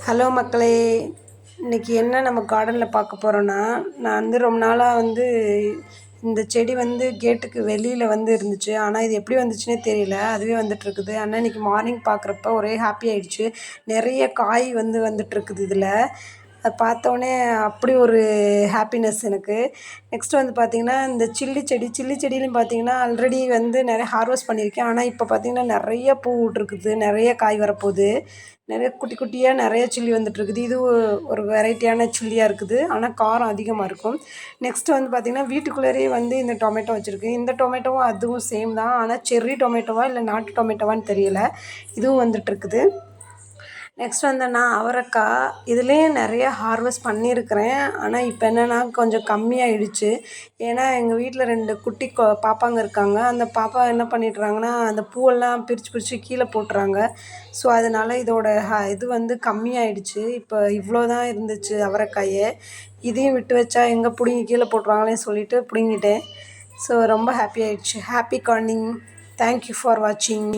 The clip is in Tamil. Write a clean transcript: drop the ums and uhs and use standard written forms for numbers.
ஹலோ மக்களே, இன்றைக்கி என்ன நம்ம கார்டனில் பார்க்க போகிறோன்னா, நான் ரொம்ப நாளாக இந்த செடி கேட்டுக்கு வெளியில் இருந்துச்சு. ஆனால் இது எப்படி வந்துச்சுன்னே தெரியல. அதுவே வந்துட்டுருக்குது. ஆனால் இன்றைக்கி மார்னிங் பார்க்குறப்ப ஒரே ஹாப்பி ஆகிடுச்சு. நிறைய காய் வந்துட்டுருக்குது இதில். அதை பார்த்தோன்னே அப்படி ஒரு ஹாப்பினஸ் எனக்கு. நெக்ஸ்ட்டு பார்த்திங்கன்னா, இந்த சில்லி செடியிலும் பார்த்திங்கன்னா ஆல்ரெடி நிறைய ஹார்வெஸ்ட் பண்ணியிருக்கேன். ஆனால் இப்போ பார்த்திங்கன்னா நிறைய பூ விட்ருக்குது, நிறைய காய் வரப்போகுது. நிறைய குட்டி குட்டியாக நிறைய சில்லி வந்துட்டுருக்குது. இது ஒரு வெரைட்டியான சில்லியாக இருக்குது. ஆனால் காரம் அதிகமாக இருக்கும். நெக்ஸ்ட்டு பார்த்திங்கன்னா, வீட்டுக்குள்ளேயே இந்த டொமேட்டோ வச்சுருக்கு. இந்த டொமேட்டோவும் அதுவும் சேம் தான். ஆனால் செர்ரி டொமேட்டோவா இல்லை நாட்டு டொமேட்டோவான்னு தெரியல. இதுவும் வந்துட்டுருக்குது. நெக்ஸ்ட் நான் அவரைக்காய் இதுலேயும் நிறைய ஹார்வெஸ்ட் பண்ணியிருக்கிறேன். ஆனால் இப்போ என்னென்னா கொஞ்சம் கம்மியாகிடுச்சு. ஏன்னா எங்கள் வீட்டில் 2 குட்டி பாப்பாங்க இருக்காங்க. அந்த பாப்பா என்ன பண்ணிடுறாங்கன்னா, அந்த பூவெல்லாம் பிரித்து கீழே போட்டுறாங்க. ஸோ அதனால் இதோட இது கம்மியாயிடுச்சு. இப்போ இவ்வளோ தான் இருந்துச்சு அவரைக்காயே. இதையும் விட்டு வச்சா எங்கே பிடுங்கி கீழே போட்டுருவாங்களேன்னு சொல்லிட்டு பிடுங்கிட்டேன். ஸோ ரொம்ப ஹாப்பி ஆகிடுச்சு. Happy Corning. தேங்க்யூ ஃபார் வாட்சிங்.